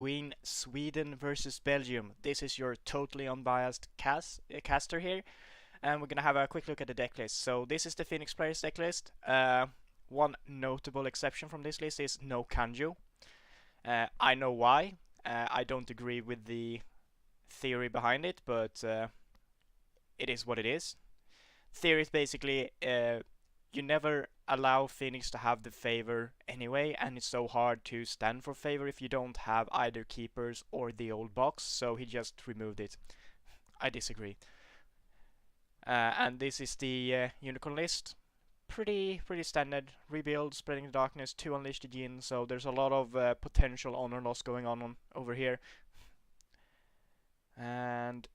Between Sweden versus Belgium. This is your totally unbiased caster here, and we're gonna have a quick look at the deck list. So this is the Phoenix players deck list. One notable exception from this list is no Kanjo. I know why. I don't agree with the theory behind it, but it is what it is. Theory is basically you never allow Phoenix to have the favor anyway, and it's so hard to stand for favor if you don't have either keepers or the old box, so he just removed it. I disagree. And this is the Unicorn list. Pretty standard. Rebuild, Spreading the Darkness, 2 Unleash the Djinn, so there's a lot of potential honor loss going on over here. And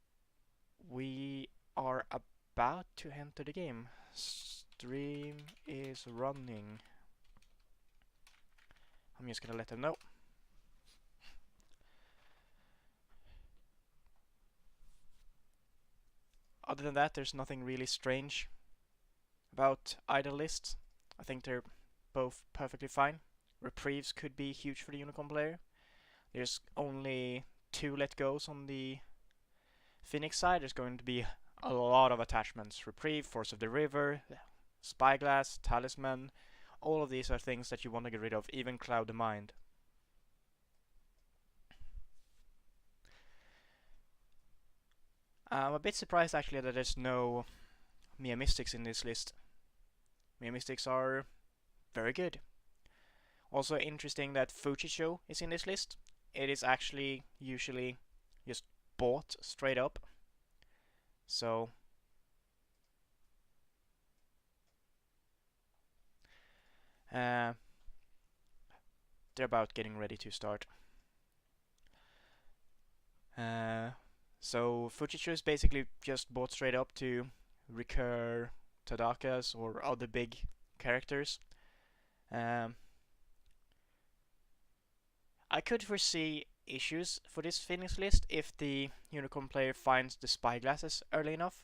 we are about to enter the game. Stream is running. I'm just gonna let them know. Other than that, there's nothing really strange about either list. I think they're both perfectly fine. Reprieves could be huge for the Unicorn player. There's only 2 let goes on the Phoenix side. There's going to be a lot of attachments. Reprieve, Force of the River, Spyglass, Talisman. All of these are things that you want to get rid of, even Cloud the Mind. I'm a bit surprised actually that there's no Mia Mystics in this list. Mia Mystics are very good. Also interesting that Fujicho is in this list. It is actually usually just bought straight up. So they're about getting ready to start. So Fujicho is basically just bought straight up to recur Tadakas or other big characters. I could foresee issues for this Phoenix list if the Unicorn player finds the Spyglasses early enough,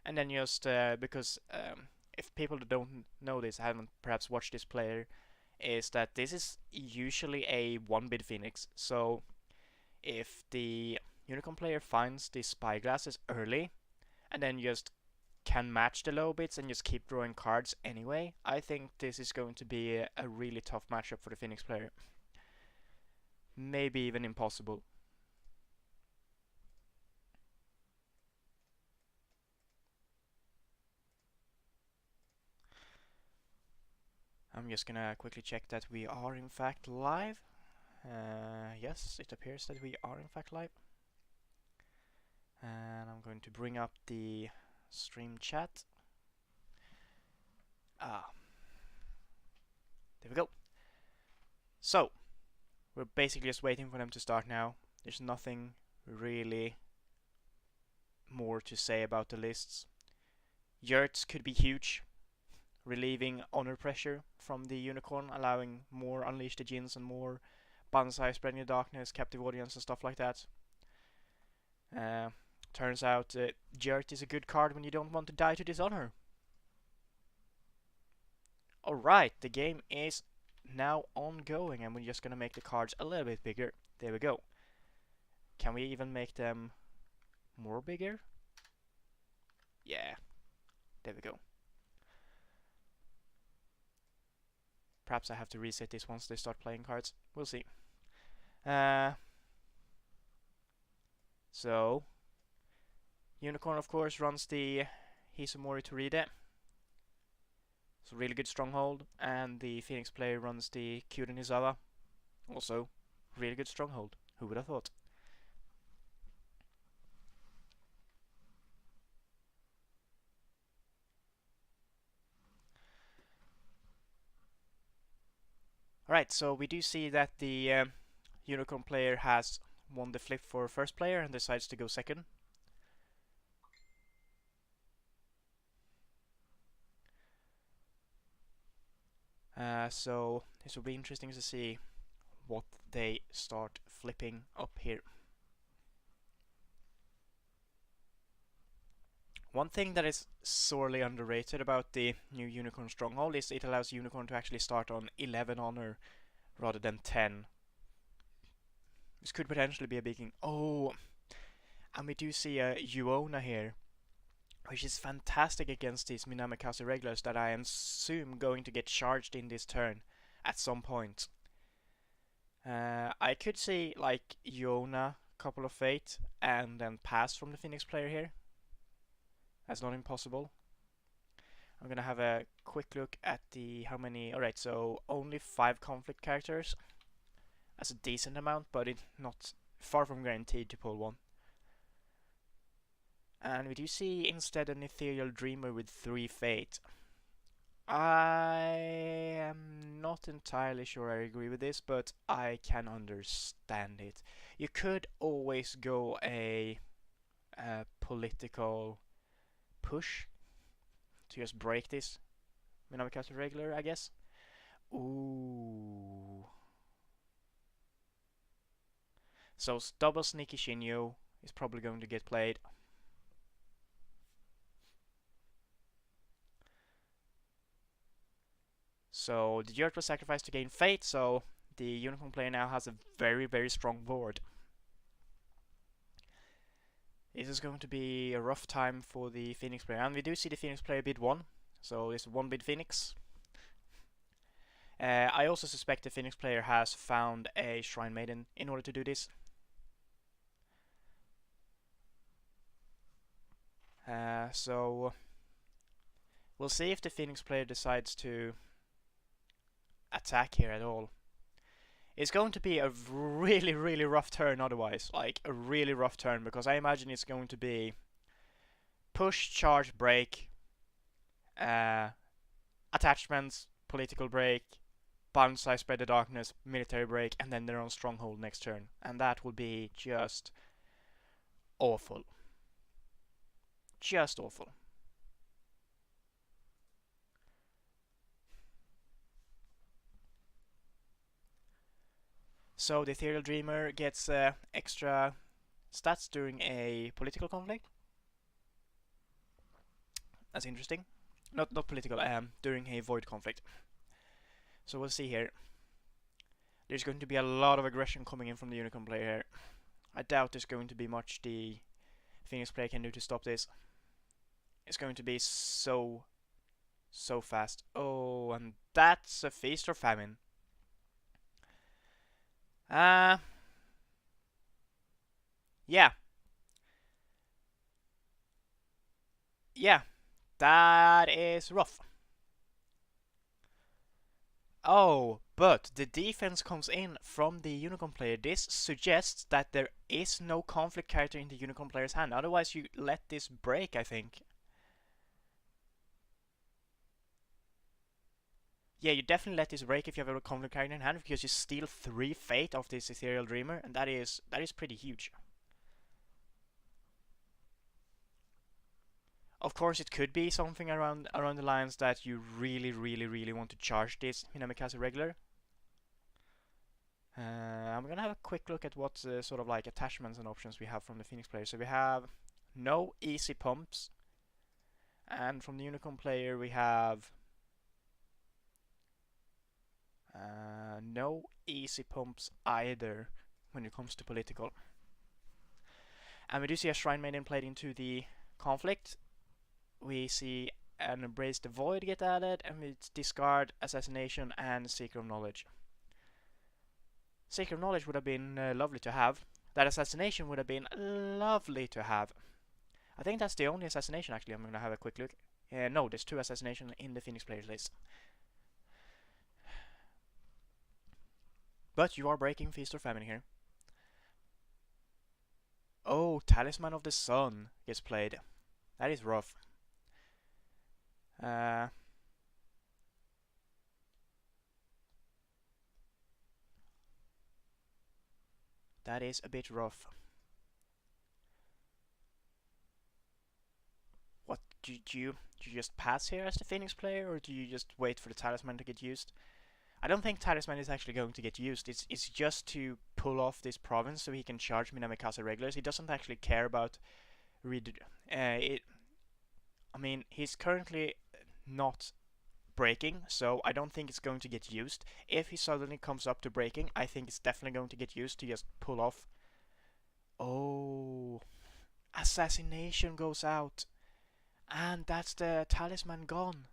and then just because if people don't know this, haven't perhaps watched this player, is that this is usually a 1-bid Phoenix. So if the Unicorn player finds the Spyglasses early, and then just can match the low bits and just keep drawing cards anyway, I think this is going to be a really tough matchup for the Phoenix player. Maybe even impossible. I'm just gonna quickly check that we are in fact live. Yes, it appears that we are in fact live. And I'm going to bring up the stream chat. There we go. So, we're basically just waiting for them to start now. There's nothing really more to say about the lists. Yurts could be huge, relieving honor pressure from the Unicorn, allowing more Unleash the Djinns and more Banzai, Spreading the Darkness, Captive Audience and stuff like that. Turns out Yurt is a good card when you don't want to die to dishonor. Alright, the game is now ongoing and we're just gonna make the cards a little bit bigger. There we go. Can we even make them more bigger? Yeah, there we go. Perhaps I have to reset this once they start playing cards. We'll see. So, Unicorn of course runs the Hisumori Toride. It's a really good stronghold, and the Phoenix player runs the Kyuden Izawa. Also, really good stronghold. Who would have thought? Alright, so we do see that the Unicorn player has won the flip for first player and decides to go second. So this will be interesting to see what they start flipping up here. One thing that is sorely underrated about the new Unicorn Stronghold is it allows Unicorn to actually start on 11 honor rather than 10. This could potentially be a big thing. Oh, and we do see a Yuona here, which is fantastic against these Minamikaze regulars that I assume going to get charged in this turn at some point. I could see like Yuona, couple of Fate, and then pass from the Phoenix player here. That's not impossible. I'm gonna have a quick look at the how many. Alright, so only 5 conflict characters. That's a decent amount, but it's not far from guaranteed to pull one. And we do see instead an Ethereal Dreamer with 3 Fate. I am not entirely sure I agree with this, but I can understand it. You could always go a political push to just break this Minamikaze regular, I guess. Ooh. So double Sneaky Shinyo is probably going to get played. So the Yurt was sacrificed to gain Fate, so the Unicorn player now has a very, very strong board. This is going to be a rough time for the Phoenix player, and we do see the Phoenix player bid 1, so it's 1 bid Phoenix. I also suspect the Phoenix player has found a Shrine Maiden in order to do this. So we'll see if the Phoenix player decides to attack here at all. It's going to be a really, really rough turn otherwise, like a really rough turn, because I imagine it's going to be push, charge, break, attachments, political break, bounce, I spread the darkness, military break, and then their own stronghold next turn. And that will be just awful. Just awful. So the Ethereal Dreamer gets extra stats during a political conflict. That's interesting. Not political, during a void conflict. So we'll see here. There's going to be a lot of aggression coming in from the Unicorn player here. I doubt there's going to be much the Phoenix player can do to stop this. It's going to be so fast. Oh, and that's a Feast or Famine. Yeah. Yeah, that is rough. Oh, but the defense comes in from the Unicorn player. This suggests that there is no conflict character in the Unicorn player's hand. Otherwise, you let this break, I think. Yeah, you definitely let this break if you have a conflict character in hand, because you steal 3 Fate of this Ethereal Dreamer, and that is pretty huge. Of course, it could be something around the lines that you really want to charge this Minamikaze regular. I'm gonna have a quick look at what sort of like attachments and options we have from the Phoenix player. So we have no easy pumps, and from the Unicorn player we have no easy pumps either when it comes to political. And we do see a Shrine Maiden played into the conflict. We see an Embrace the Void get added, and we discard Assassination and Seeker of Knowledge. Seeker of Knowledge would have been lovely to have. That Assassination would have been lovely to have. I think that's the only assassination actually. I'm gonna have a quick look. No, there's 2 assassinations in the Phoenix players list. But you are breaking Feast or Famine here. Oh, Talisman of the Sun gets played. That is rough. That is a bit rough. What do you just pass here as the Phoenix player, or do you just wait for the Talisman to get used? I don't think Talisman is actually going to get used. It's just to pull off this province so he can charge Minamikaze regulars. He doesn't actually care about I mean, he's currently not breaking, so I don't think it's going to get used. If he suddenly comes up to breaking, I think it's definitely going to get used to just pull off. Oh, assassination goes out, and that's the talisman gone.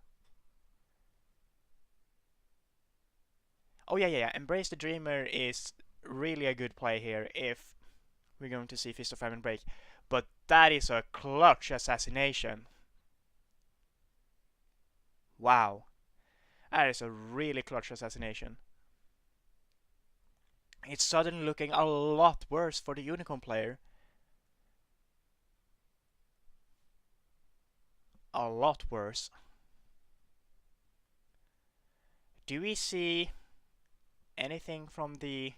Oh yeah. Embrace the Dreamer is really a good play here if we're going to see Fist of Famine break. But that is a clutch assassination. Wow. That is a really clutch assassination. It's suddenly looking a lot worse for the Unicorn player. A lot worse. Do we see anything from the...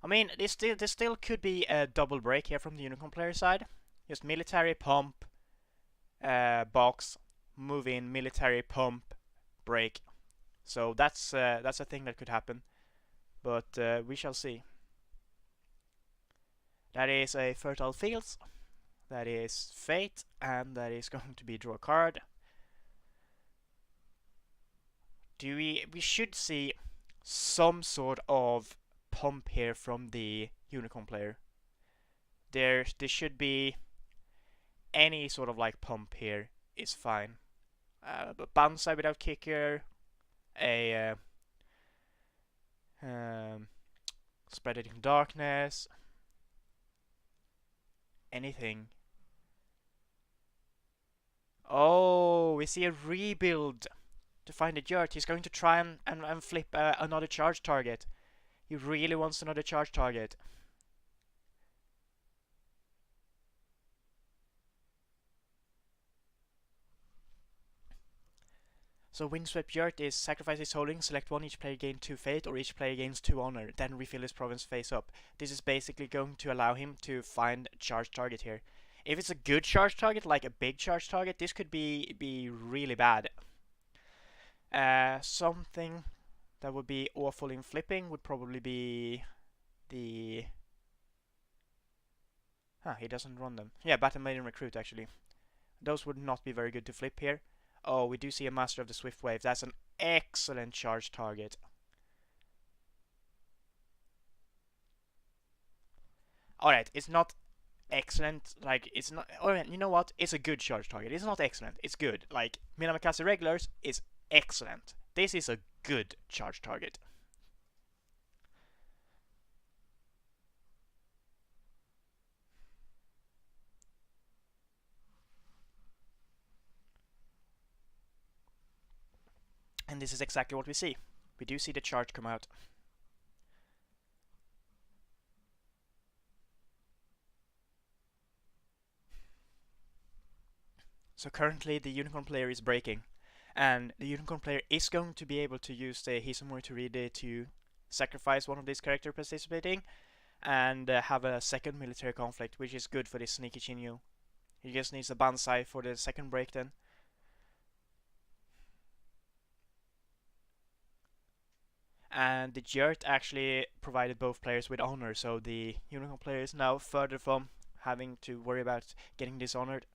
I mean, this still could be a double break here from the Unicorn player side. Just military pump, box, move in, military pump, break. So that's a thing that could happen, but we shall see. That is a Fertile Fields, that is Fate, and that is going to be draw a card. We should see some sort of pump here from the Unicorn player. There should be any sort of like pump here is fine. But Banzai without kicker, a Spread It in Darkness, anything. Oh, we see a rebuild to find the Yurt. He's going to try and flip another charge target. He really wants another charge target. So Windswept Yurt is sacrifice his holding, select one, each player gains 2 fate, or each player gains 2 honor, then refill his province face up. This is basically going to allow him to find a charge target here. If it's a good charge target, like a big charge target, this could be really bad. Something that would be awful in flipping would probably be the... he doesn't run them. Yeah, Battle Maiden Recruit, actually. Those would not be very good to flip here. Oh, we do see a Master of the Swift Wave. That's an excellent charge target. Alright, it's not excellent. Like, it's not... Alright, you know what? It's a good charge target. It's not excellent. It's good. Like, Minamikaze Regulars is excellent. This is a good charge target. And this is exactly what we see. We do see the charge come out. So currently the Unicorn player is breaking, and the Unicorn player is going to be able to use the Hisumori Toride to sacrifice one of these characters participating and have a second military conflict, which is good for this Sneaky Chinyu. He just needs a Banzai for the second break then. And the Yurt actually provided both players with honor, so the Unicorn player is now further from having to worry about getting dishonored.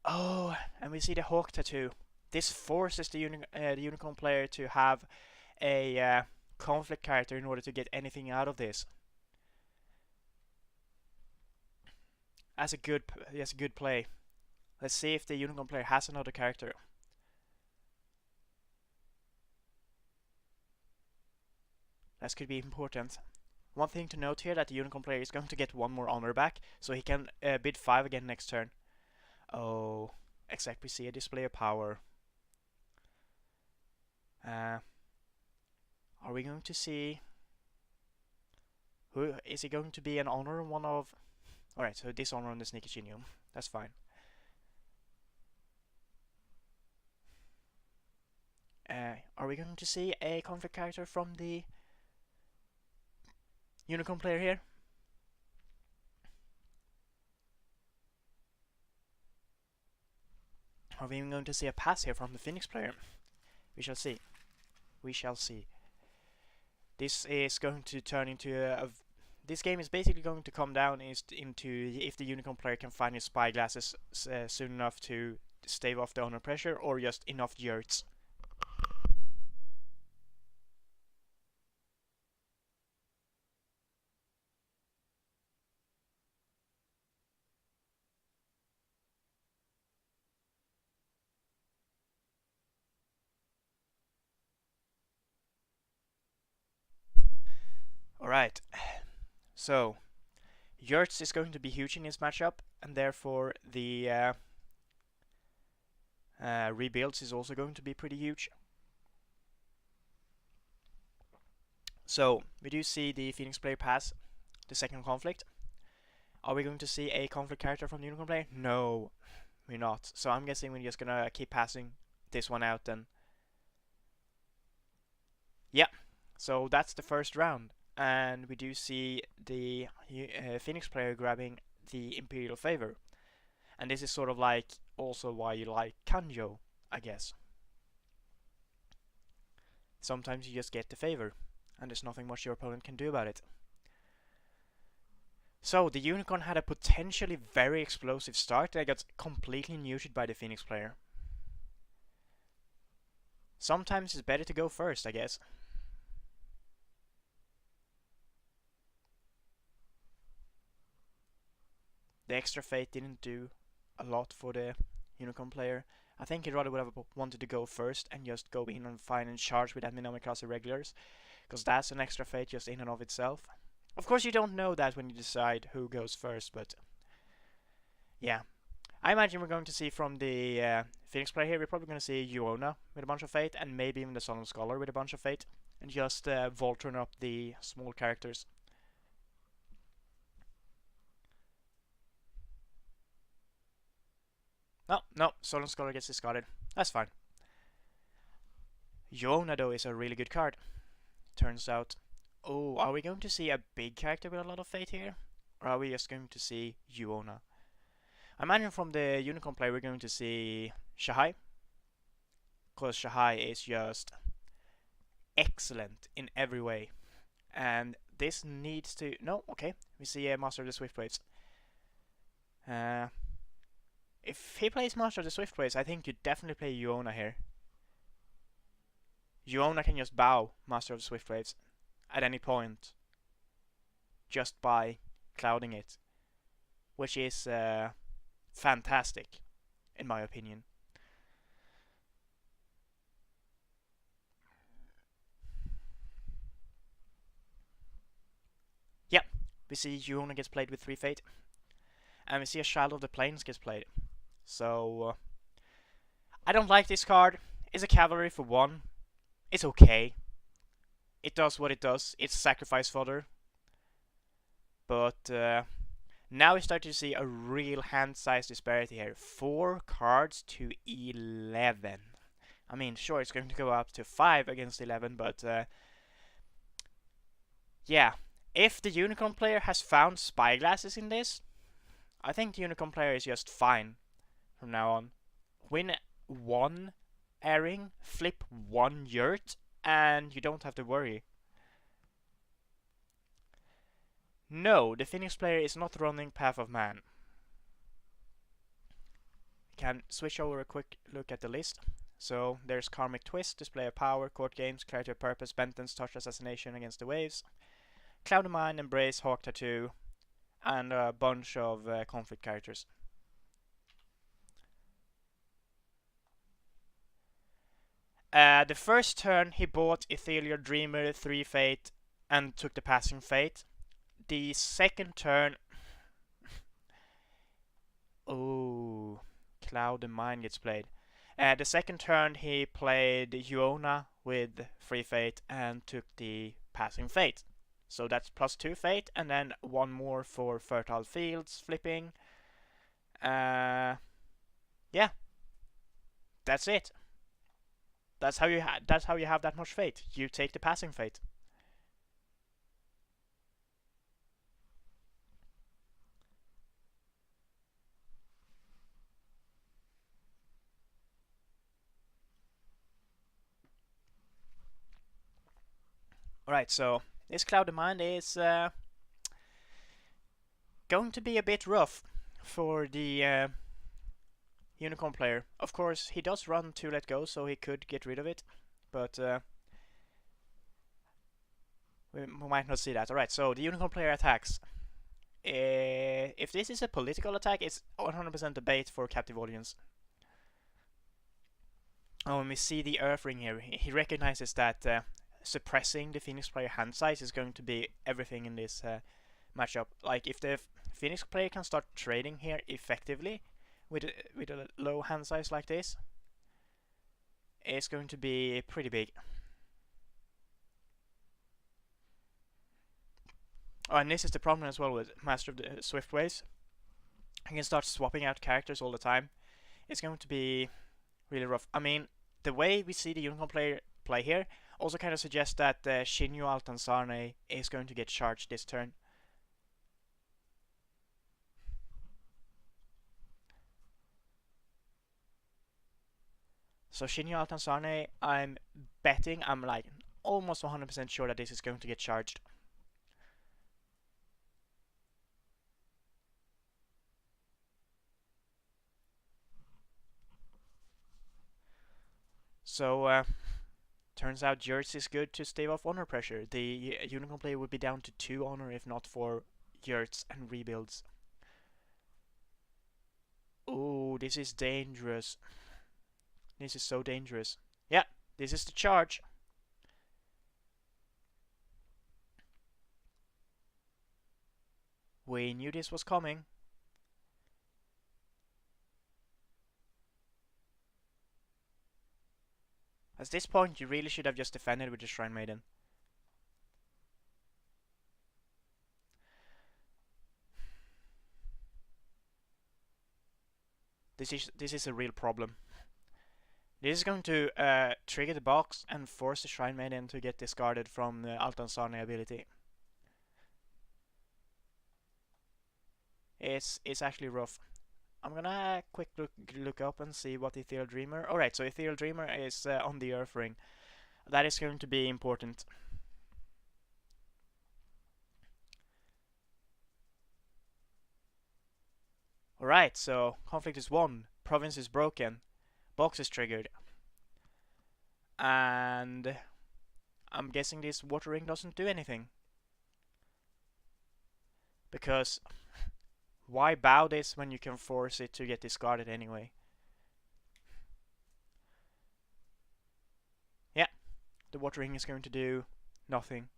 Oh, and we see the Hawk Tattoo. This forces the Unicorn player to have a conflict character in order to get anything out of this. That's a good play. Let's see if the Unicorn player has another character. That could be important. One thing to note here that the Unicorn player is going to get one more honor back, so he can bid 5 again next turn. Oh, except we see a display of power. Are we going to see... Who is he going to be an honor on one of... Alright, so dishonor on the Sneaky Chinyu. That's fine. Are we going to see a conflict character from the Unicorn player here? Are we even going to see a pass here from the Phoenix player? We shall see. We shall see. This is going to turn into this game is basically going to come down into if the Unicorn player can find his spyglasses soon enough to stave off the owner pressure, or just enough yurts. Alright, so yurts is going to be huge in this matchup, and therefore the rebuilds is also going to be pretty huge. So we do see the Phoenix player pass the second conflict. Are we going to see a conflict character from the Unicorn player? No, we're not. So I'm guessing we're just gonna keep passing this one out then. Yeah, so that's the first round. And we do see the Phoenix player grabbing the Imperial Favor. And this is sort of like also why you like Kanjo, I guess. Sometimes you just get the favor, and there's nothing much your opponent can do about it. So the Unicorn had a potentially very explosive start that got completely neutered by the Phoenix player. Sometimes it's better to go first, I guess. The extra fate didn't do a lot for the Unicorn player. I think he rather would have wanted to go first and just go in and find and charge with admin class irregulars, because that's an extra fate just in and of itself. Of course, you don't know that when you decide who goes first, but yeah. I imagine we're going to see from the Phoenix player here, we're probably going to see Yuona with a bunch of fate, and maybe even the Solemn Scholar with a bunch of fate, and just Voltron up the small characters. No, Solemn Scholar gets discarded. That's fine. Yuona, though, is a really good card. Turns out. Oh, are we going to see a big character with a lot of fate here? Or are we just going to see Yuona? I imagine from the Unicorn player we're going to see Shahai. Because Shahai is just excellent in every way. And this needs to... No, okay. We see a Master of the Swift Waves. If he plays Master of the Swift Waves, I think you definitely play Yuona here. Yuona can just bow Master of the Swift Waves at any point just by clouding it, which is fantastic in my opinion. Yeah, we see Yuona gets played with 3 fate, and we see a Child of the Plains gets played. So I don't like this card. It's a cavalry for 1. It's okay. It does what it does. It's sacrifice fodder. But now we start to see a real hand size disparity here. 4 cards to 11. I mean, sure, it's going to go up to 5 against 11, but yeah. If the Unicorn player has found spyglasses in this, I think the Unicorn player is just fine from now on. Win 1 airing, flip 1 yurt, and you don't have to worry. No, the Phoenix player is not running Path of Man. We can switch over a quick look at the list. So there's Karmic Twist, Display of Power, Court Games, Clarity of Purpose, Benton's Touch Assassination Against the Waves, Cloud of Mind, Embrace, Hawk Tattoo, and a bunch of conflict characters. The first turn he bought Ethereal Dreamer, 3 fate, and took the passing fate. The second turn... Oh, Cloud and Mine gets played. The second turn he played Yuona with 3 fate and took the passing fate. So that's +2 fate, and then 1 more for Fertile Fields flipping. Yeah, that's it. That's how you have that much fate. You take the passing fate. Alright, so this Cloud of Mind is going to be a bit rough for the Unicorn player. Of course, he does run to let go, so he could get rid of it, but we might not see that. Alright, so the Unicorn player attacks. If this is a political attack, it's 100% a bait for captive audience. Oh, and we see the Earth Ring here. He recognizes that suppressing the Phoenix player hand size is going to be everything in this matchup. Like, if the Phoenix player can start trading here effectively with a low hand size like this, it's going to be pretty big. Oh, and this is the problem as well with Master of the Swift Waves. I can start swapping out characters all the time. It's going to be really rough. I mean, the way we see the Unicorn player play here also kind of suggests that Shinju Altanzarne is going to get charged this turn. So Shinju Altanzarne, I'm betting, I'm like almost 100% sure that this is going to get charged. So, turns out Yurts is good to stave off honor pressure. The Unicorn player would be down to 2 honor if not for Yurts and rebuilds. Oh, this is dangerous. This is so dangerous. Yeah, this is the charge. We knew this was coming. At this point, you really should have just defended with the Shrine Maiden. This is a real problem. This is going to trigger the box and force the Shrine Maiden to get discarded from the Altanzarne ability. It's actually rough. I'm gonna quick look up and see what Ethereal Dreamer. Alright, so Ethereal Dreamer is on the Earth Ring. That is going to be important. Alright, so conflict is won, province is broken, box is triggered. And I'm guessing this water ring doesn't do anything. Because why bow this when you can force it to get discarded anyway? Yeah, the water ring is going to do nothing.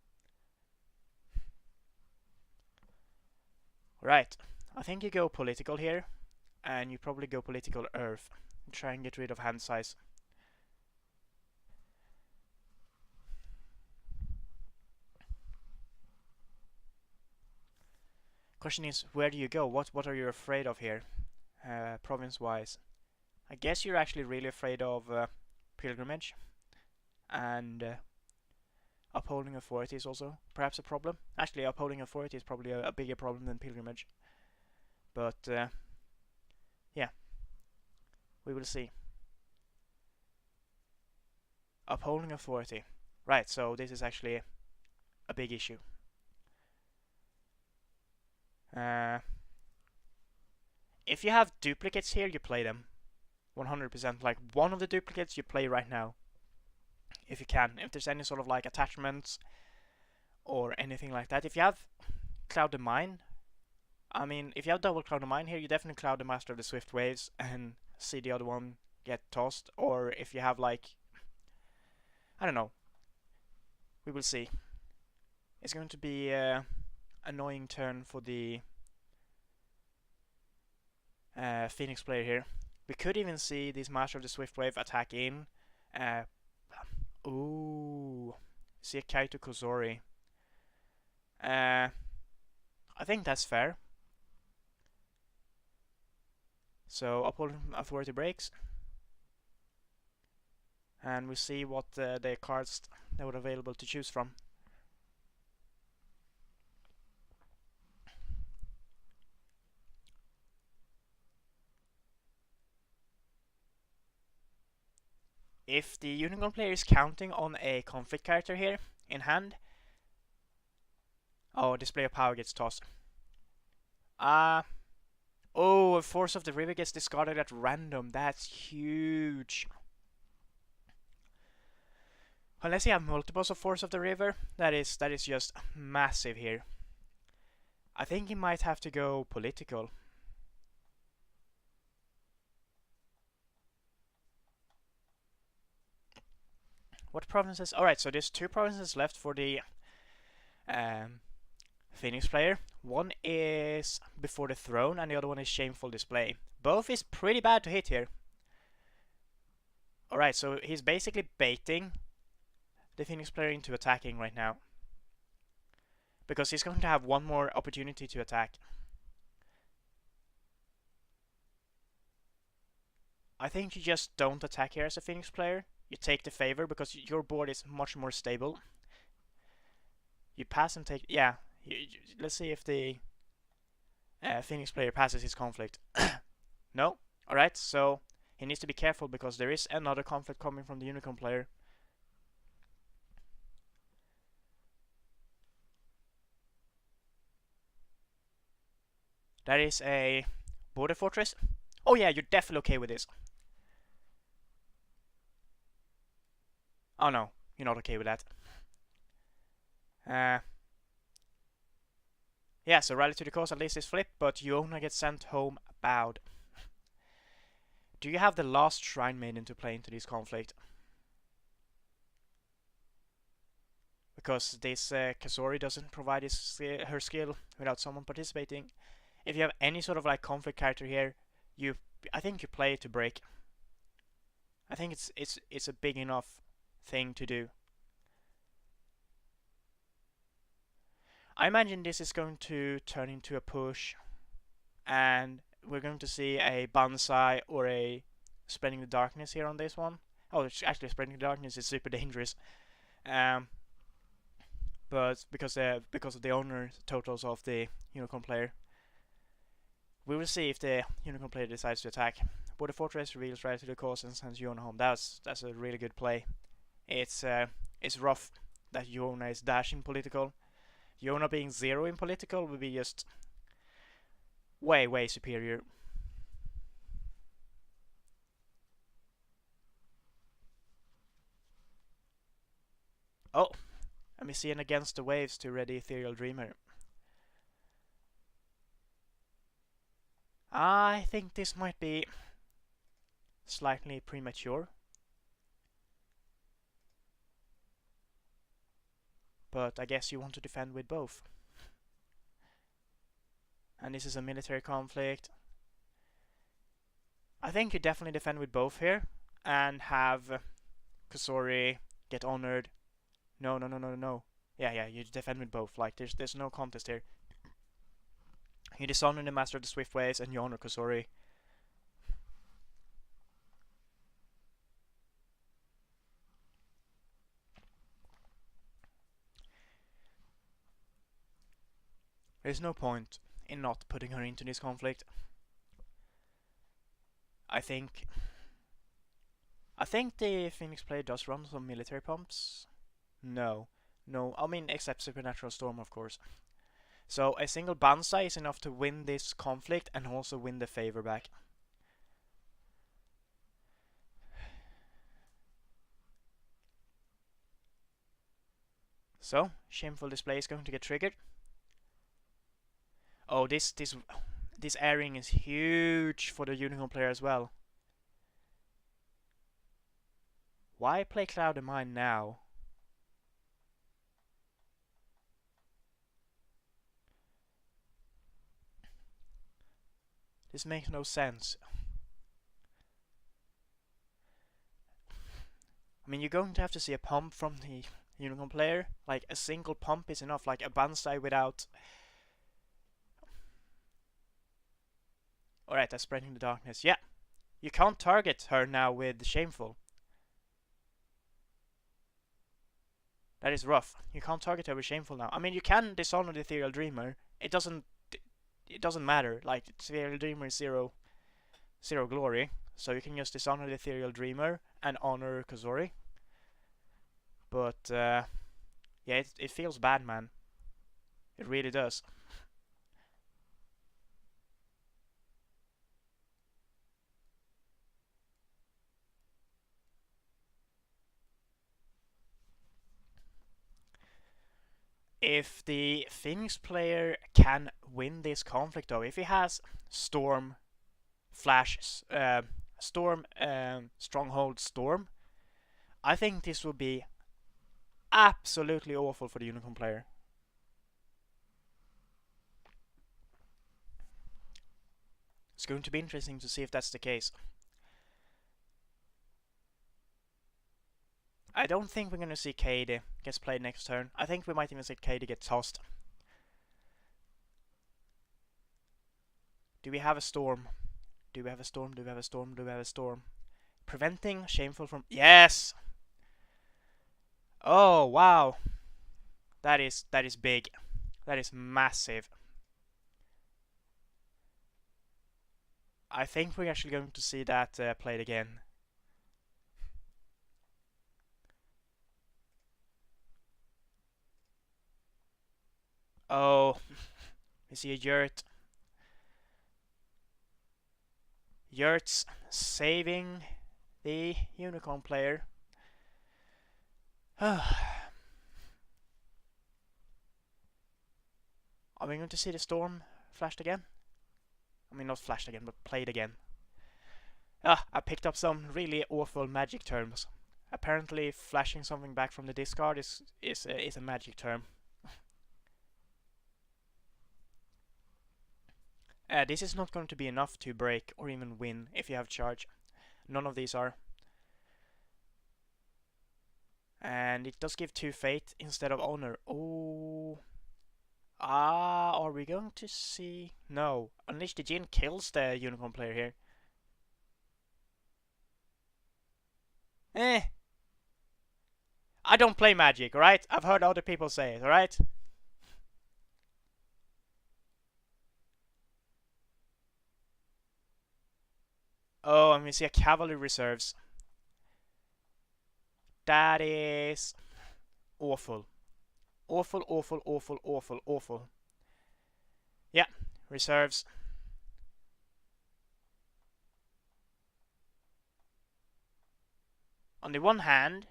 Right, I think you go political here, and you probably go political earth. Try and get rid of hand size. Question is, where do you go? What are you afraid of here, province-wise? I guess you're actually really afraid of pilgrimage, and upholding authority is also perhaps a problem. Actually, upholding authority is probably a bigger problem than pilgrimage. But yeah, we will see. Upholding authority. Right, so this is actually a big issue. If you have duplicates here, you play them. 100%. Like, one of the duplicates you play right now. If you can. If there's any sort of like attachments or anything like that. If you have Cloud the Mine, I mean, if you have double Cloud the Mine here, you definitely Cloud the Master of the Swift Waves and see the other one get tossed. Or if you have like, I don't know. We will see. It's going to be annoying turn for the Phoenix player here. We could even see this Master of the Swift Wave attack in. Ooh, see a Kaito Kozori. I think that's fair. So upholding authority breaks, and we see what the cards that were available to choose from. If the Unicorn player is counting on a conflict character here in hand, oh, display of power gets tossed. Uh, oh, Force of the River gets discarded at random. That's huge. Unless you have multiples of Force of the River, that is just massive here. I think he might have to go political. What provinces? Alright, so there's 2 provinces left for the Phoenix player. One is Before the Throne and the other one is Shameful Display. Both is pretty bad to hit here. Alright, so he's basically baiting the Phoenix player into attacking right now. Because he's going to have one more opportunity to attack. I think you just don't attack here as a Phoenix player. You take the favor because your board is much more stable. You pass and take... Yeah, let's see if the Phoenix player passes his conflict. No? Alright, so he needs to be careful because there is another conflict coming from the Unicorn player. That is a border fortress. Oh yeah, you're definitely okay with this. Oh no, you're not okay with that. Yeah, so Rally to the Cause at least is flipped, but Yona gets sent home bowed. Do you have the last Shrine Maiden to play into this conflict? Because this Kazori doesn't provide her skill without someone participating. If you have any sort of like conflict character here, I think you play it to break. I think it's a big enough thing to do. I imagine this is going to turn into a push, and we're going to see a Banzai or a Spreading the Darkness here on this one. Oh, actually, Spreading the Darkness is super dangerous. But because of the owner totals of the Unicorn player, we will see if the Unicorn player decides to attack. Border Fortress reveals right to the cause and sends Yona home. That's a really good play. It's rough that Yona is dashing political. Yona being 0 in political would be just way superior. Oh, let me see an Against the Waves to ready Ethereal Dreamer. I think this might be slightly premature. But I guess you want to defend with both. And this is a military conflict. I think you definitely defend with both here and have Kusori get honored. No. Yeah, you defend with both. Like there's no contest here. You dishonor the Master of the Swift Waves and you honor Kusori. There's no point in not putting her into this conflict. I think the Phoenix player does run some military pumps. No, I mean except Supernatural Storm, of course. So a single Banzai is enough to win this conflict and also win the favor back. So, Shameful Display is going to get triggered. Oh, this airing is huge for the Unicorn player as well. Why play Cloud and Mine now? This makes no sense. I mean, you're going to have to see a pump from the Unicorn player. Like, a single pump is enough. Like, a Banzai without... Alright, that's Spreading the Darkness. Yeah, you can't target her now with Shameful. That is rough. You can't target her with Shameful now. I mean, you can dishonor the Ethereal Dreamer. It doesn't matter. Like, Ethereal Dreamer is zero glory. So you can just dishonor the Ethereal Dreamer and honor Kozori. But, yeah, it feels bad, man. It really does. If the Phoenix player can win this conflict though, if he has Storm, Flash, Storm, Stronghold, Storm, I think this will be absolutely awful for the Unicorn player. It's going to be interesting to see if that's the case. I don't think we're going to see Katie gets played next turn. I think we might even see Katie get tossed. Do we have a Storm? Do we have a Storm? Do we have a Storm? Do we have a Storm? Preventing Shameful from... Yes! Oh, wow. That is big. That is massive. I think we're actually going to see that played again. Oh, we see a Yurt. Yurt's saving the Unicorn player. Are we going to see the Storm flashed again? I mean, not flashed again, but played again. I picked up some really awful magic terms. Apparently, flashing something back from the discard is a magic term. This is not going to be enough to break or even win if you have charge. None of these are. And it does give 2 fate instead of honor. Oh. Are we going to see... No. Unleash the Djinn kills the Unicorn player here. I don't play Magic, alright? I've heard other people say it, alright? Oh, and we see a Cavalry Reserves. That is... awful. Awful, awful, awful, awful, awful. Yeah, reserves. On the one hand,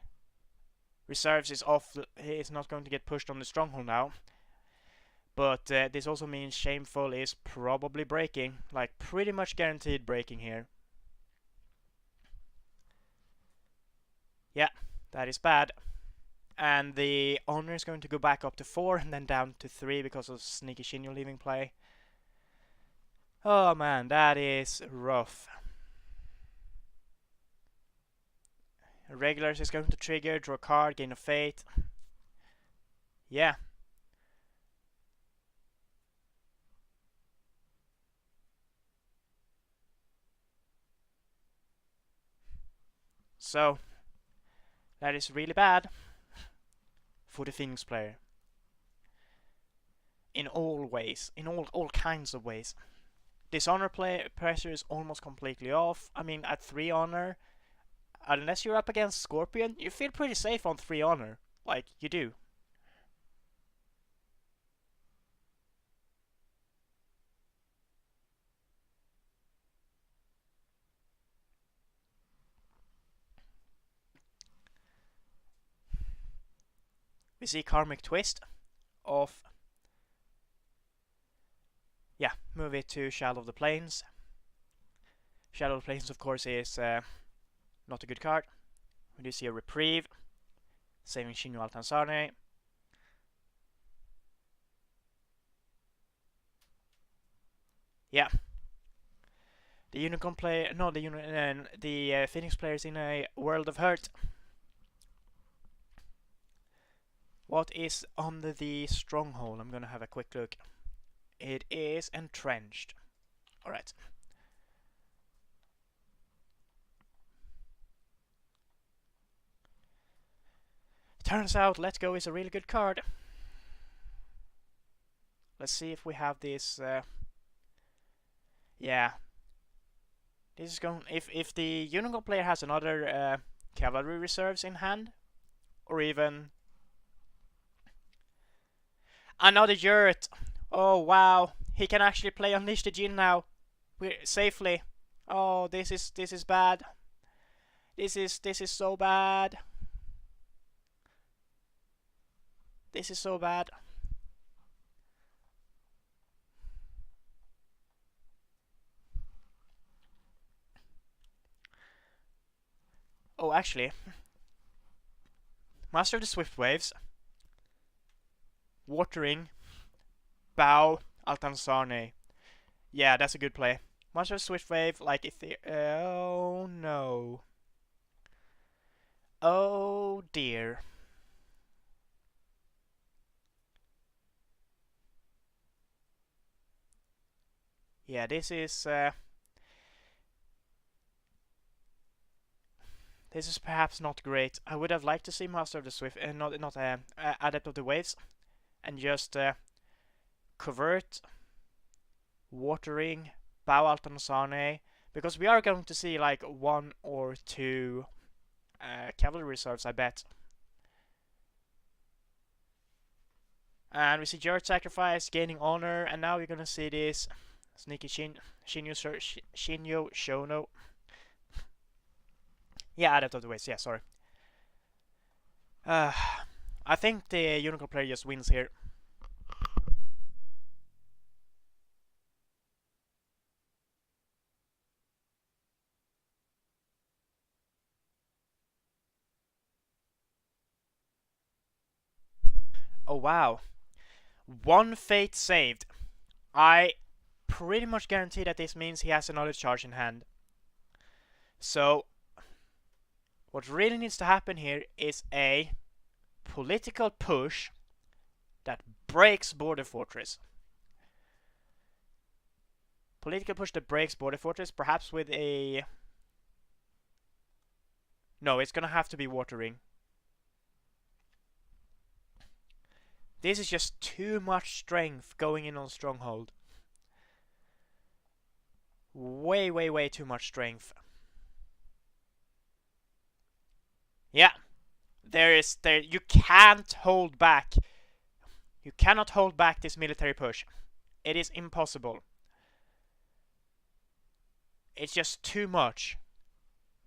reserves is off. It's not going to get pushed on the stronghold now. But this also means Shameful is probably breaking. Like, pretty much guaranteed breaking here. Yeah, that is bad. And the honor is going to go back up to 4 and then down to 3 because of Sneaky Shinyo leaving play. Oh man, that is rough. Regulars is going to trigger, draw a card, gain a fate. Yeah. So, that is really bad for the Phoenix player. In all ways. In all kinds of ways. Dishonor pressure is almost completely off. I mean, at 3 honor, unless you're up against Scorpion, you feel pretty safe on 3 honor. Like, you do. We see Karmic Twist of... Yeah, move it to Shadow of the Plains. Shadow of the Plains, of course, is not a good card. We do see a Reprieve, saving Shinyo Altanzane. Yeah. The Unicorn player... No, the Phoenix player is in a world of hurt. What is under the stronghold? I'm gonna have a quick look. It is entrenched. Alright. Turns out Let Go is a really good card. Let's see if we have this... yeah. This is going... If the Unicorn player has another Cavalry Reserves in hand, or even... Another Yurt! Oh wow, he can actually play Unleash the Djinn now, safely. Oh, this is bad. This is so bad. This is so bad. Oh, actually, Master of the Swift Waves, Watering, Bow, Altanzarne. Yeah, that's a good play. Master of Swift Wave, like if they. Oh no. Oh dear. Yeah, this is perhaps not great. I would have liked to see Master of the Swift, not Adept of the Waves, and just Covert, Watering, Bow Altanzarne, because we are going to see like one or two cavalry reserves, I bet. And we see Jared Sacrifice gaining honor, and now we're gonna see this sneaky Shinyo Shono. Yeah, Adept of the Waves, yeah, sorry. Uh, I think the Unicorn player just wins here. Oh wow. One fate saved. I pretty much guarantee that this means he has another charge in hand. So, what really needs to happen here is a political push that breaks Border Fortress. Political push that breaks Border Fortress, perhaps with a... No, it's gonna have to be Watering. This is just too much strength going in on Stronghold. Way, way, way too much strength. Yeah, there. You can't hold back. You cannot hold back this military push. It is impossible. It's just too much.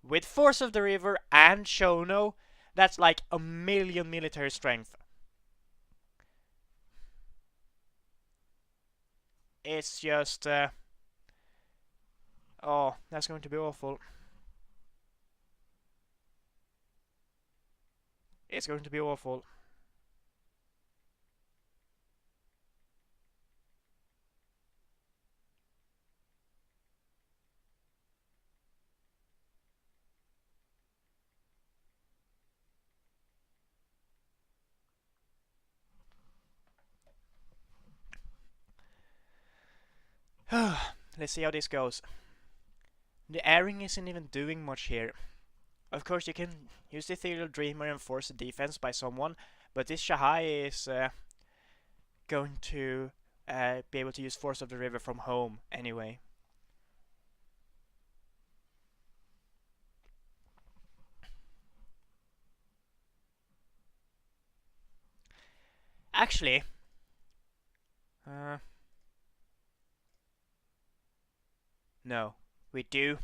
With Force of the River and Shono, that's like a million military strength. It's just... oh, that's going to be awful. It's going to be awful. Let's see how this goes. The airing isn't even doing much here. Of course, you can use the Ethereal Dreamer and force a defense by someone, but this Shahai is going to be able to use Force of the River from home anyway. Actually, no, we do.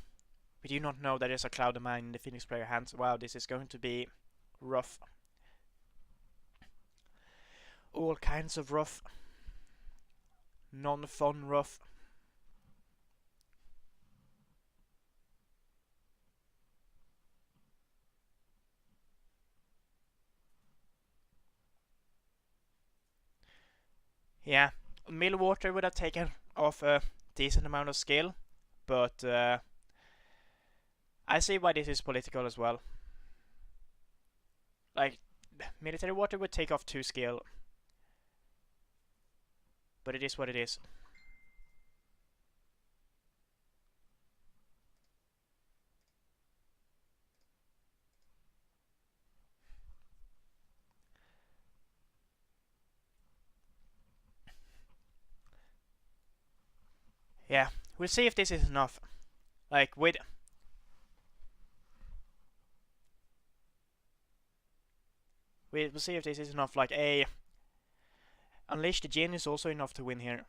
We do not know that there's a Cloud of Mine in the Phoenix player hands. Wow, this is going to be rough. All kinds of rough. Non-fun rough. Yeah, Millwater would have taken off a decent amount of skill, but I see why this is political as well. Like, military water would take off 2 skill, but it is what it is. Yeah, we'll see if this is enough. Like, with... We'll see if this is enough. Like, a... Unleash the Jinn is also enough to win here.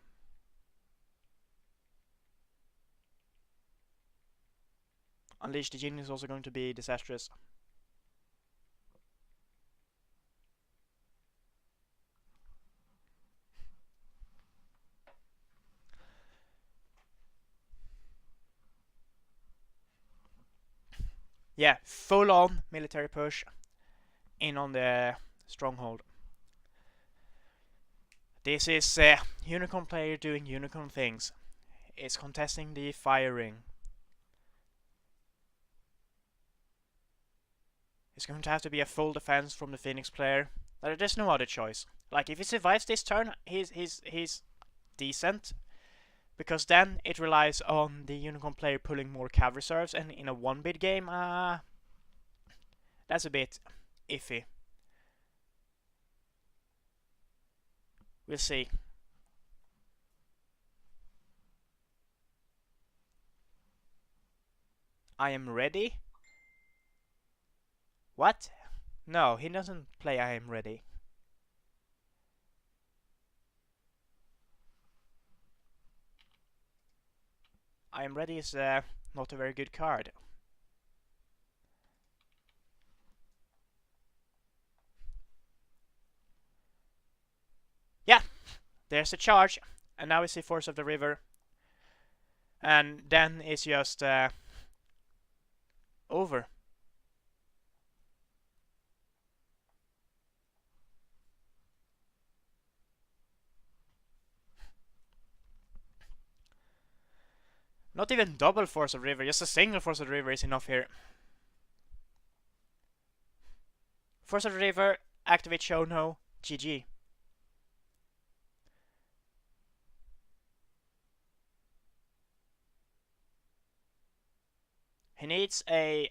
Unleash the Jinn is also going to be disastrous. Yeah, full on military push in on the stronghold. This is Unicorn player doing Unicorn things. It's contesting the firing. It's going to have to be a full defense from the Phoenix player. There's no other choice. Like, if he survives this turn, he's decent. Because then it relies on the Unicorn player pulling more cav reserves, and in a 1-bid game, that's a bit iffy. We'll see. I am ready? What? No, he doesn't play I am ready. I am ready is not a very good card. Yeah, there's a charge, and now we see Force of the River. And then it's just over. Not even double Force of River, just a single Force of the River is enough here. Force of the River, activate Shono, GG. He needs a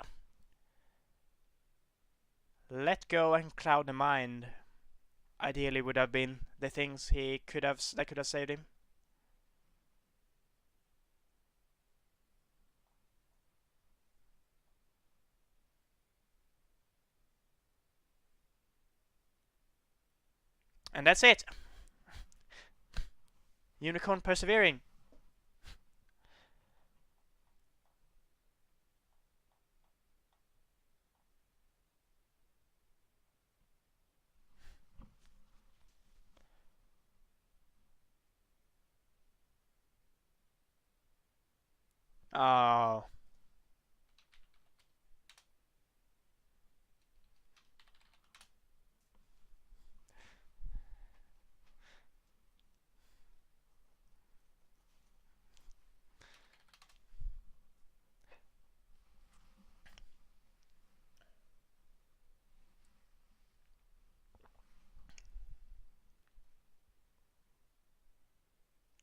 let go and cloud the mind. Ideally would have been the things that could have saved him. And that's it. Unicorn persevering. Oh.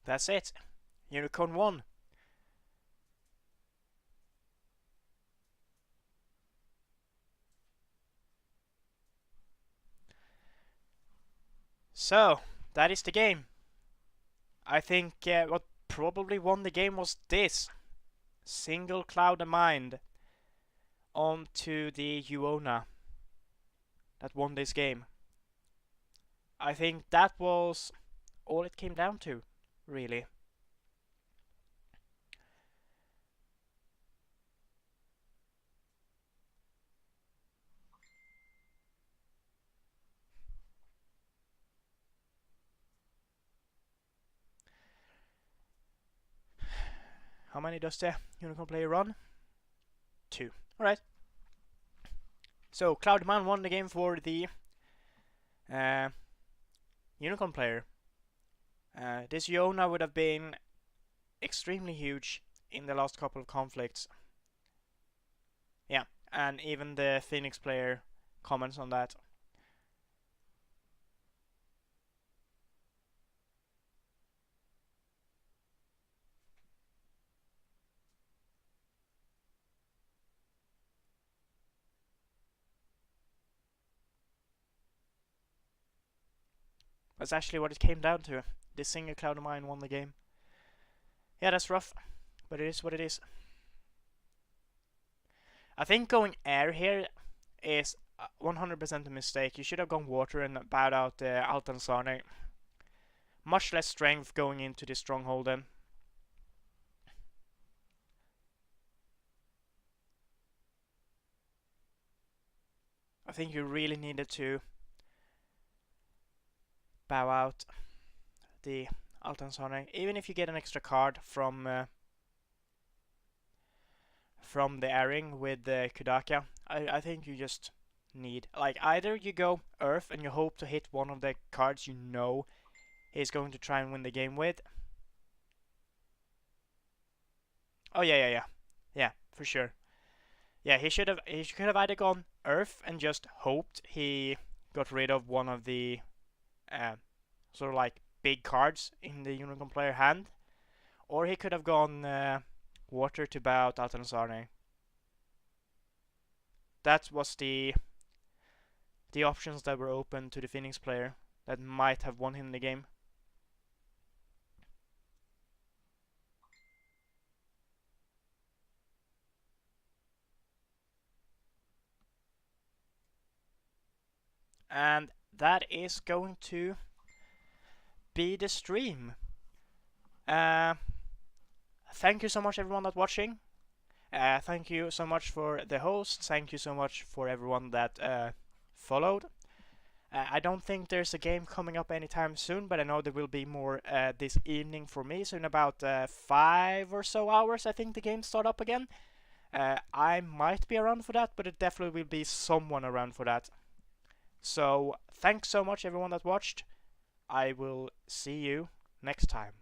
That's it. Unicorn won. So, that is the game. I think what probably won the game was this. Single Cloud of Mind onto the Uona that won this game. I think that was all it came down to, really. How many does the Unicorn player run? 2. Alright. So, Cloudman won the game for the Unicorn player. This Yona would have been extremely huge in the last couple of conflicts. Yeah, and even the Phoenix player comments on that. That's actually what it came down to. This single Cloud of Mine won the game. Yeah, that's rough, but it is what it is. I think going air here is 100% a mistake. You should have gone water and bowed out the Altanzane. Much less strength going into the stronghold then. I think you really needed to bow out the Altanzane. Even if you get an extra card from from the airing with the Kudaka. I think you just need, like, either you go Earth and you hope to hit one of the cards you know he's going to try and win the game with. Oh yeah, for sure. Yeah, he could have either gone Earth and just hoped he got rid of one of the uh, sort of like big cards in the Unicorn player hand, or he could have gone Water to buy out Altanzarne. That was the options that were open to the Phoenix player that might have won him the game. And that is going to be the stream. Thank you so much everyone that's watching. Thank you so much for the host. Thank you so much for everyone that followed. I don't think there's a game coming up anytime soon, but I know there will be more this evening for me. So in about 5 or so hours, I think the game start up again. I might be around for that, but it definitely will be someone around for that. So thanks so much everyone that watched. I will see you next time.